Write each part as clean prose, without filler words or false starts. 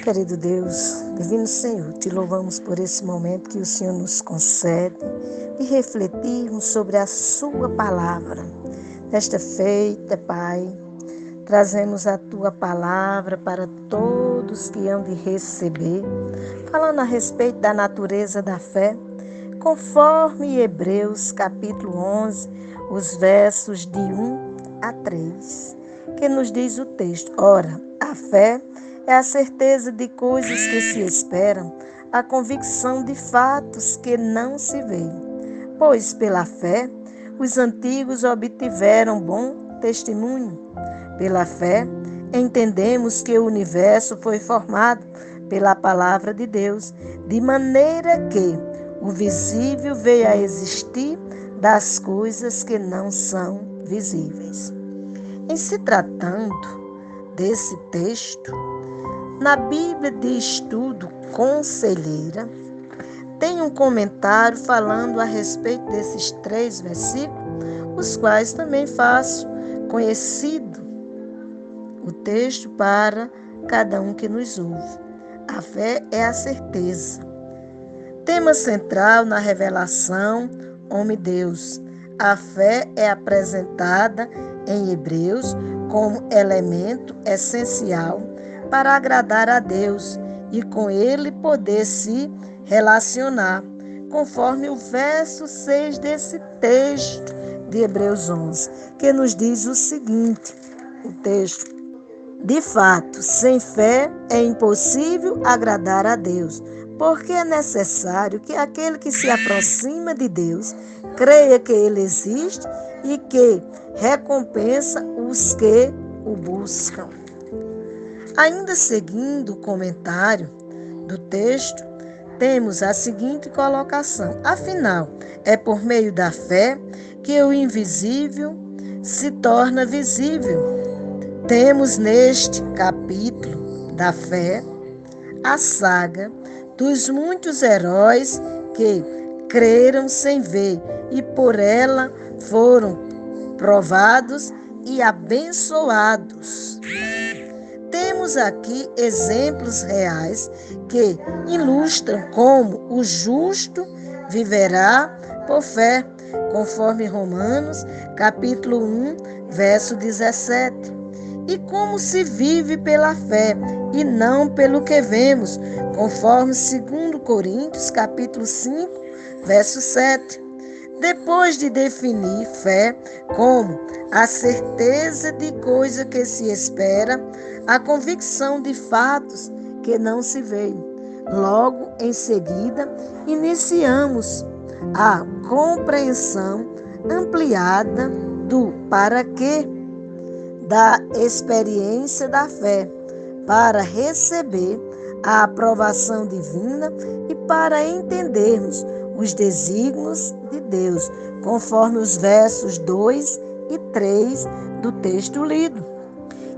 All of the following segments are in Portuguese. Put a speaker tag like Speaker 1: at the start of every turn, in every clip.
Speaker 1: Querido Deus, Divino Senhor, te louvamos por esse momento que o Senhor nos concede de refletirmos sobre a sua palavra. Desta feita, Pai, trazemos a tua palavra para todos que hão de receber, falando a respeito da natureza da fé, conforme Hebreus capítulo 11, os versos de 1 a 3, que nos diz o texto: Ora, a fé é a certeza de coisas que se esperam, a convicção de fatos que não se veem. Pois pela fé os antigos obtiveram bom testemunho. Pela fé entendemos que o universo foi formado pela palavra de Deus, de maneira que o visível veio a existir das coisas que não são visíveis. Em se tratando desse texto, na Bíblia de Estudo Conselheira, tem um comentário falando a respeito desses 3 versículos, os quais também faço conhecido o texto para cada um que nos ouve. A fé é a certeza. Tema central na revelação, homem-Deus. A fé é apresentada em Hebreus como elemento essencial para agradar a Deus e com Ele poder se relacionar, conforme o verso 6 desse texto de Hebreus 11, que nos diz o seguinte, o texto: De fato, sem fé é impossível agradar a Deus, porque é necessário que aquele que se aproxima de Deus creia que Ele existe e que recompensa os que o buscam. Ainda seguindo o comentário do texto, temos a seguinte colocação: Afinal, é por meio da fé que o invisível se torna visível. Temos neste capítulo da fé a saga dos muitos heróis que creram sem ver e por ela foram provados e abençoados. Temos aqui exemplos reais que ilustram como o justo viverá por fé, conforme Romanos, capítulo 1, verso 17. E como se vive pela fé e não pelo que vemos, conforme 2 Coríntios, capítulo 5, verso 7. Depois de definir fé como a certeza de coisa que se espera, a convicção de fatos que não se veem. Logo em seguida, iniciamos a compreensão ampliada do para quê da experiência da fé, para receber a aprovação divina e para entendermos os desígnios de Deus, conforme os versos 2 e 3 do texto lido.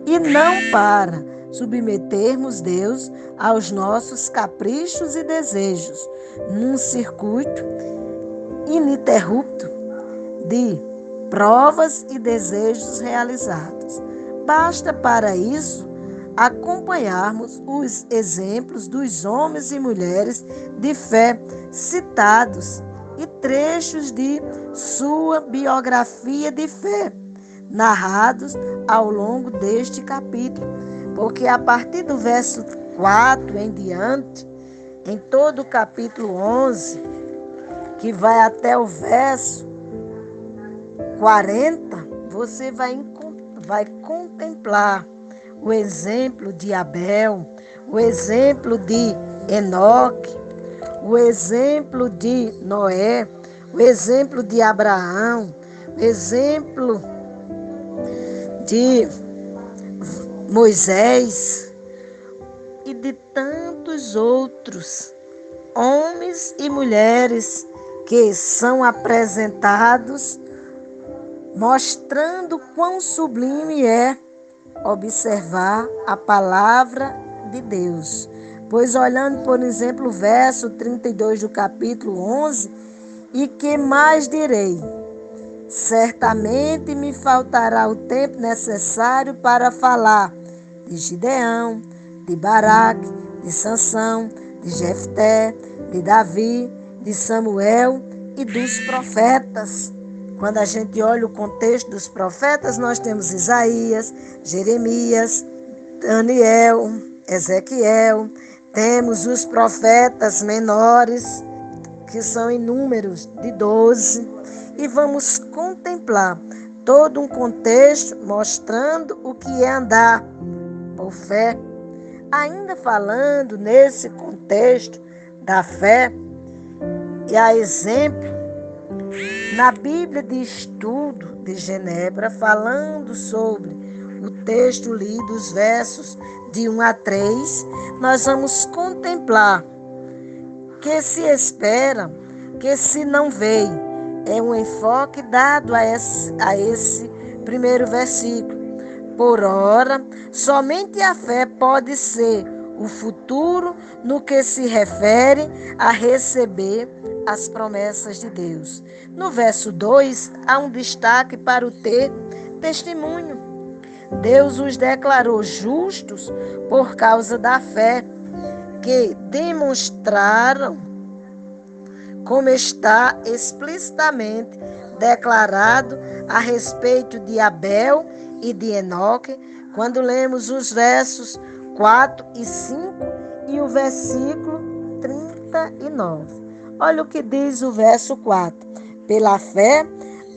Speaker 1: E não para submetermos Deus aos nossos caprichos e desejos, num circuito ininterrupto de provas e desejos realizados. Basta para isso acompanharmos os exemplos dos homens e mulheres de fé citados e trechos de sua biografia de fé, narrados ao longo deste capítulo, porque a partir do verso 4 em diante, em todo o capítulo 11, que vai até o verso 40, você vai contemplar o exemplo de Abel, o exemplo de Enoque, o exemplo de Noé, o exemplo de Abraão, o exemplo de Moisés e de tantos outros homens e mulheres que são apresentados, mostrando quão sublime é observar a palavra de Deus. Pois olhando, por exemplo, o verso 32 do capítulo 11, e que mais direi? Certamente me faltará o tempo necessário para falar de Gideão, de Baraque, de Sansão, de Jefté, de Davi, de Samuel e dos profetas. Quando a gente olha o contexto dos profetas, nós temos Isaías, Jeremias, Daniel, Ezequiel, temos os profetas menores, que são em números de 12, e vamos contemplar todo um contexto mostrando o que é andar por fé. Ainda falando nesse contexto da fé, e a exemplo, na Bíblia de Estudo de Genebra, falando sobre o texto lido, os versos de 1 a 3, nós vamos contemplar que se espera, que se não vê. É um enfoque dado a esse primeiro versículo. Por ora, somente a fé pode ser o futuro no que se refere a receber as promessas de Deus. No verso 2, há um destaque para o testemunho. Deus os declarou justos por causa da fé, que demonstraram, como está explicitamente declarado a respeito de Abel e de Enoque, quando lemos os versos 4 e 5 e o versículo 39. Olha o que diz o verso 4. Pela fé,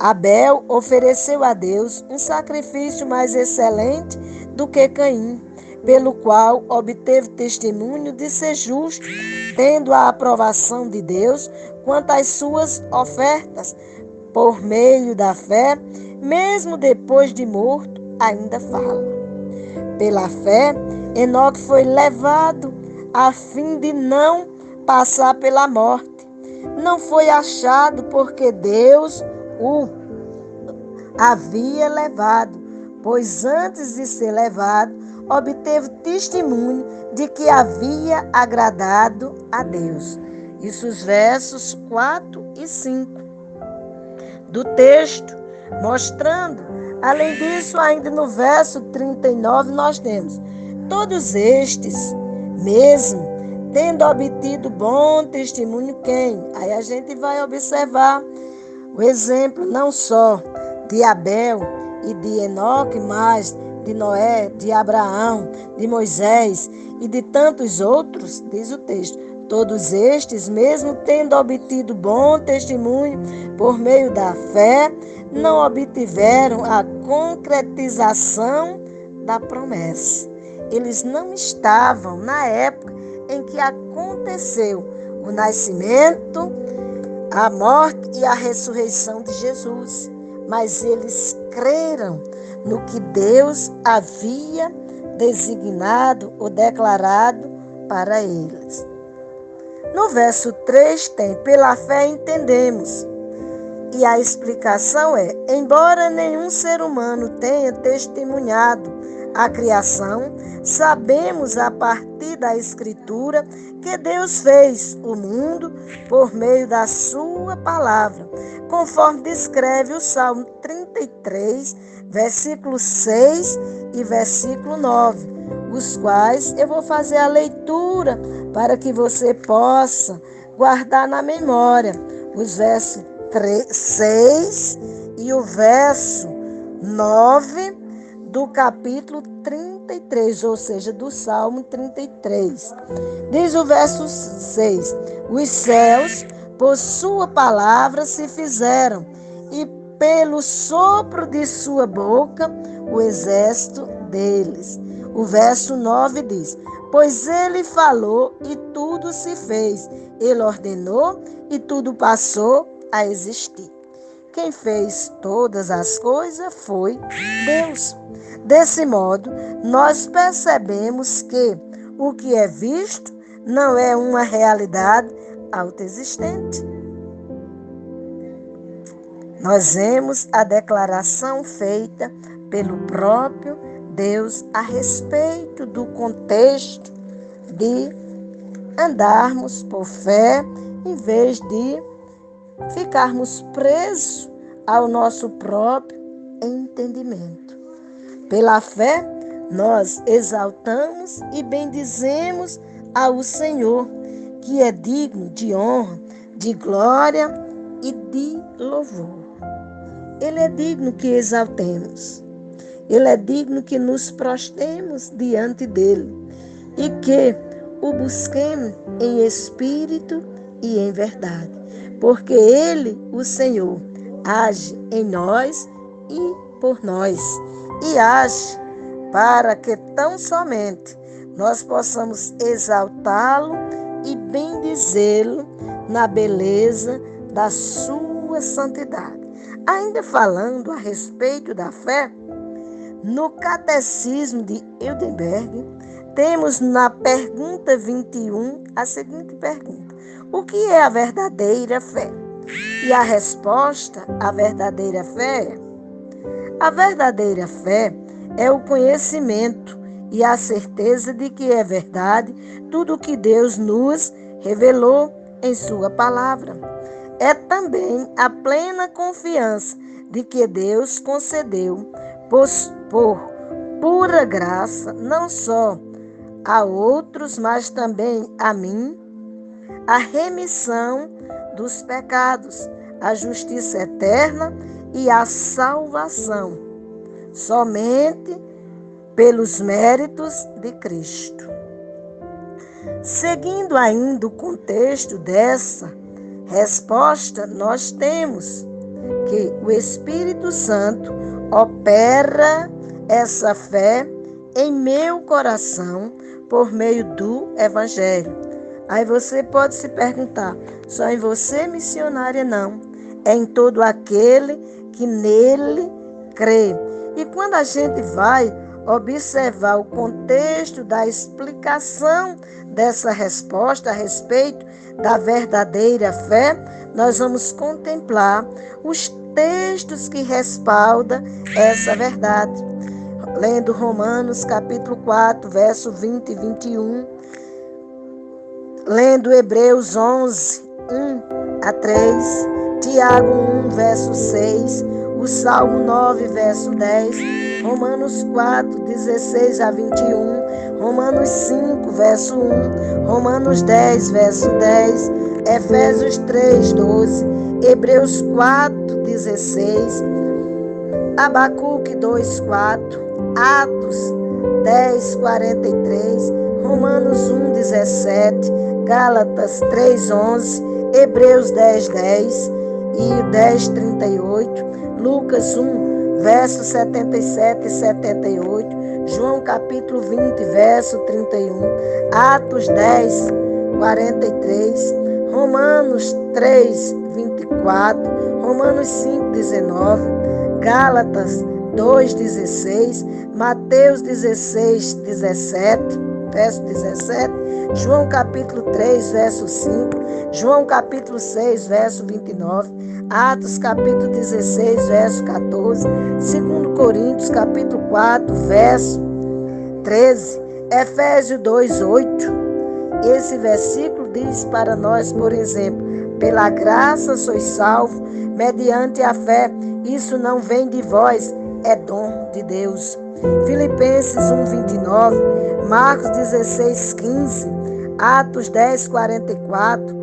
Speaker 1: Abel ofereceu a Deus um sacrifício mais excelente do que Caim, pelo qual obteve testemunho de ser justo, tendo a aprovação de Deus quanto às suas ofertas. Por meio da fé, mesmo depois de morto, ainda fala. Pela fé, Enoque foi levado a fim de não passar pela morte. Não foi achado porque Deus o havia levado, pois antes de ser levado, obteve testemunho de que havia agradado a Deus. Isso os versos 4 e 5 do texto, mostrando. Além disso, ainda no verso 39, nós temos: todos estes, mesmo tendo obtido bom testemunho, quem? Aí a gente vai observar o exemplo não só de Abel e de Enoque, mas de Noé, de Abraão, de Moisés e de tantos outros, diz o texto. Todos estes, mesmo tendo obtido bom testemunho por meio da fé, não obtiveram a concretização da promessa. Eles não estavam na época em que aconteceu o nascimento, a morte e a ressurreição de Jesus, mas eles creram no que Deus havia designado ou declarado para eles. No verso 3 tem: pela fé entendemos. E a explicação é: embora nenhum ser humano tenha testemunhado a criação, sabemos a partir da Escritura que Deus fez o mundo por meio da sua palavra, conforme descreve o Salmo 33, versículo 6 e versículo 9, os quais eu vou fazer a leitura para que você possa guardar na memória os versos 6 e o verso 9 do capítulo 33, ou seja, do Salmo 33. Diz o verso 6: os céus, por sua palavra, se fizeram, e pelo sopro de sua boca, o exército deles. O verso 9 diz: pois ele falou e tudo se fez. Ele ordenou e tudo passou a existir. Quem fez todas as coisas foi Deus. Desse modo, nós percebemos que o que é visto não é uma realidade autoexistente. Nós vemos a declaração feita pelo próprio Deus a respeito do contexto de andarmos por fé em vez de ficarmos presos ao nosso próprio entendimento. Pela fé, nós exaltamos e bendizemos ao Senhor, que é digno de honra, de glória e de louvor. Ele é digno que exaltemos. Ele é digno que nos prostremos diante dele e que o busquemos em espírito e em verdade. Porque ele, o Senhor, age em nós e por nós. E age para que tão somente nós possamos exaltá-lo e bendizê-lo na beleza da sua santidade. Ainda falando a respeito da fé, no Catecismo de Heidelberg, temos na pergunta 21 a seguinte pergunta: o que é a verdadeira fé? E a resposta à verdadeira fé é: a verdadeira fé é o conhecimento e a certeza de que é verdade tudo o que Deus nos revelou em sua palavra. É também a plena confiança de que Deus concedeu por pura graça, não só a outros, mas também a mim, a remissão dos pecados, a justiça eterna e a salvação, somente pelos méritos de Cristo. Seguindo ainda o contexto dessa resposta, nós temos que o Espírito Santo opera essa fé em meu coração por meio do Evangelho. Aí você pode se perguntar: só em você, missionária? Não. É em todo aquele que nele crê. E quando a gente vai observar o contexto da explicação dessa resposta a respeito da verdadeira fé, nós vamos contemplar os textos que respaldam essa verdade. Lendo Romanos capítulo 4, verso 20 e 21. Lendo Hebreus 11, 1 a 3. Tiago 1, verso 6. O Salmo 9, verso 10. Romanos 4, 16 a 21. Romanos 5, verso 1. Romanos 10, verso 10. Efésios 3, 12. Hebreus 4, 16. Abacuque 2, 4. Atos 10, 43. Romanos 1, 17. Gálatas 3, 11. Hebreus 10, 10 e 10, 38. Lucas 1, verso 77 e 78. João capítulo 20, verso 31. Atos 10, 43. Romanos 3, 24. Romanos 5, 19. Gálatas 2, 16. Mateus 16, 17. Verso 17. João capítulo 3, verso 5. João capítulo 6, verso 29. Atos capítulo 16, verso 14. 2 Coríntios capítulo 4, verso 13. Efésios 2, 8. Esse versículo diz para nós, por exemplo: pela graça sois salvos, mediante a fé. Isso não vem de vós, é dom de Deus. Filipenses 1, 29. Marcos 16, 15. Atos 10, 44.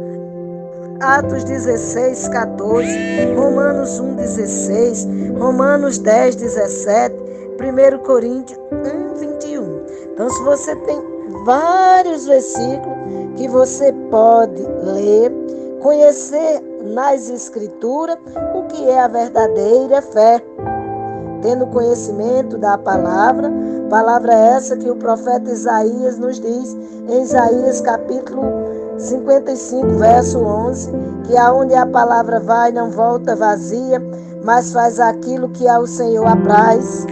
Speaker 1: Atos 16, 14. Romanos 1, 16. Romanos 10, 17. 1 Coríntios 1, 21. Então, se você tem vários versículos que você pode ler, conhecer nas Escrituras o que é a verdadeira fé, tendo conhecimento da palavra essa que o profeta Isaías nos diz, em Isaías capítulo 55, verso 11, que aonde a palavra vai, não volta vazia, mas faz aquilo que ao Senhor apraz.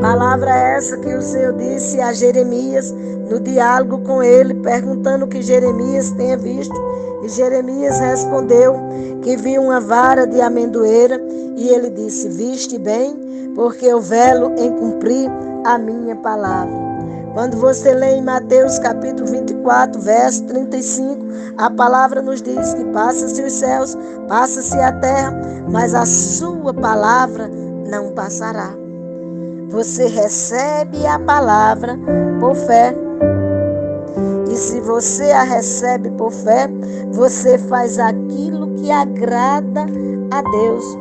Speaker 1: Palavra essa que o Senhor disse a Jeremias, no diálogo com ele, perguntando o que Jeremias tenha visto. E Jeremias respondeu que viu uma vara de amendoeira, e ele disse: viste bem, porque eu velo em cumprir a minha palavra. Quando você lê em Mateus capítulo 24, verso 35, a palavra nos diz que passa-se os céus, passa-se a terra, mas a sua palavra não passará. Você recebe a palavra por fé. E se você a recebe por fé, você faz aquilo que agrada a Deus.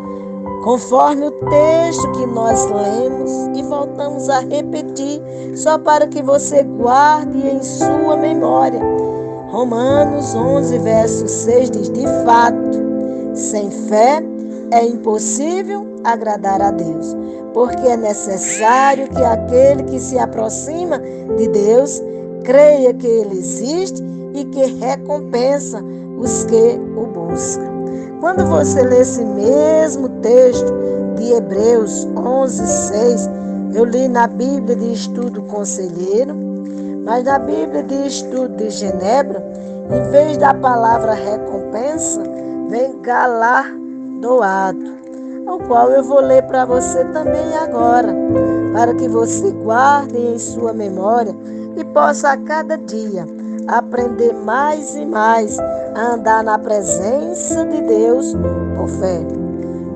Speaker 1: Conforme o texto que nós lemos e voltamos a repetir, só para que você guarde em sua memória. Romanos 11, verso 6 diz: de fato, sem fé é impossível agradar a Deus, porque é necessário que aquele que se aproxima de Deus creia que Ele existe e que recompensa os que o buscam. Quando você lê esse mesmo texto de Hebreus 11, 6, eu li na Bíblia de Estudo Conselheiro, mas na Bíblia de Estudo de Genebra, em vez da palavra recompensa, vem galardoado, o qual eu vou ler para você também agora, para que você guarde em sua memória e possa a cada dia aprender mais e mais a andar na presença de Deus por fé.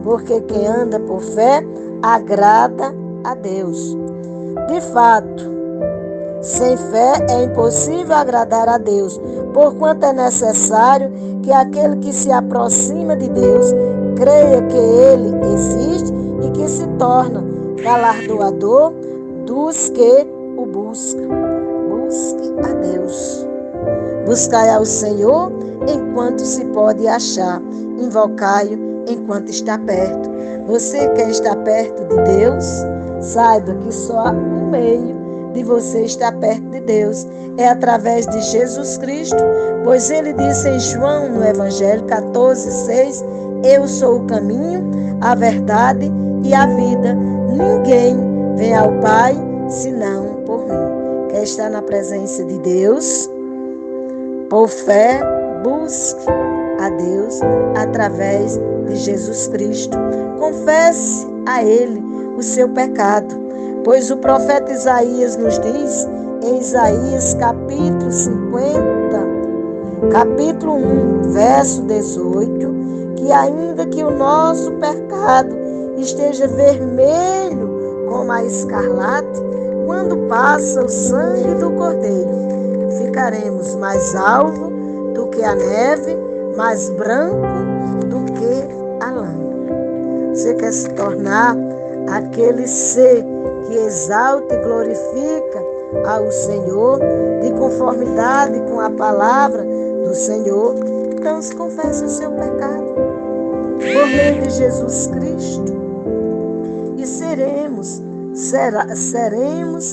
Speaker 1: Porque quem anda por fé agrada a Deus. De fato, sem fé é impossível agradar a Deus, porquanto é necessário que aquele que se aproxima de Deus creia que Ele existe e que se torna galardoador dos que o buscam. Busque a Deus. Buscai ao Senhor enquanto se pode achar. Invocai-o enquanto está perto. Você quer estar perto de Deus? Saiba que só um meio de você estar perto de Deus é através de Jesus Cristo, pois Ele disse em João, no Evangelho 14, 6, eu sou o caminho, a verdade e a vida. Ninguém vem ao Pai senão por mim. Quer estar na presença de Deus? Por fé, busque a Deus através de Jesus Cristo. Confesse a Ele o seu pecado, pois o profeta Isaías nos diz, em Isaías capítulo 1, verso 18, que ainda que o nosso pecado esteja vermelho como a escarlate, quando passa o sangue do Cordeiro, ficaremos mais alvo do que a neve, mais branco do que a lã. Você quer se tornar aquele ser que exalta e glorifica ao Senhor, de conformidade com a palavra do Senhor? Então se confesse o seu pecado por meio de Jesus Cristo e seremos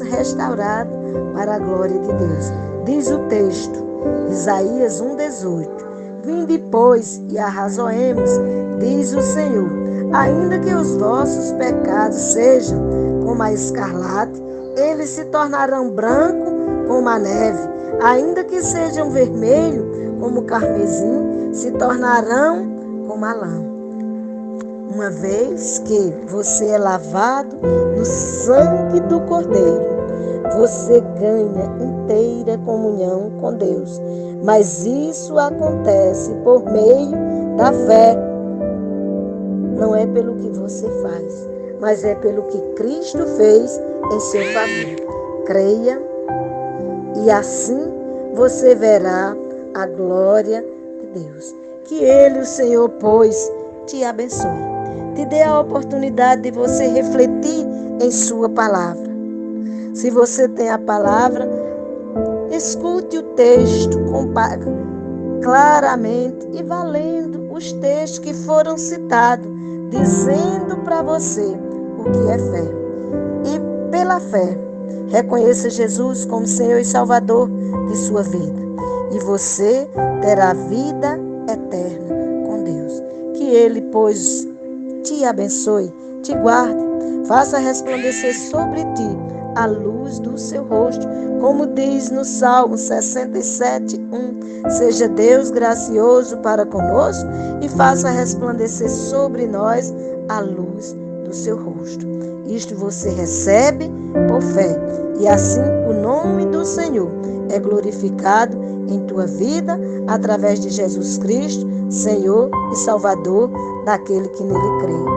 Speaker 1: restaurados para a glória de Deus. Diz o texto, Isaías 1,18, vinde, pois, e arrazoemos, diz o Senhor, ainda que os vossos pecados sejam como a escarlate, eles se tornarão branco como a neve, ainda que sejam vermelho como o carmesim, se tornarão como a lã. Uma vez que você é lavado no sangue do Cordeiro, você ganha inteira comunhão com Deus. Mas isso acontece por meio da fé. Não é pelo que você faz, mas é pelo que Cristo fez em seu favor. Creia e assim você verá a glória de Deus. Que Ele, o Senhor, pois, te abençoe. Te dê a oportunidade de você refletir em sua palavra. Se você tem a palavra, escute o texto claramente e vá lendo os textos que foram citados, dizendo para você o que é fé. E pela fé, reconheça Jesus como Senhor e Salvador de sua vida. E você terá vida eterna com Deus. Que Ele, pois, te abençoe, te guarde, faça resplandecer sobre ti a luz do seu rosto, como diz no Salmo 67, 1. Seja Deus gracioso para conosco e faça resplandecer sobre nós a luz do seu rosto. Isto você recebe por fé, e assim o nome do Senhor é glorificado em tua vida através de Jesus Cristo, Senhor e Salvador daquele que nele crê.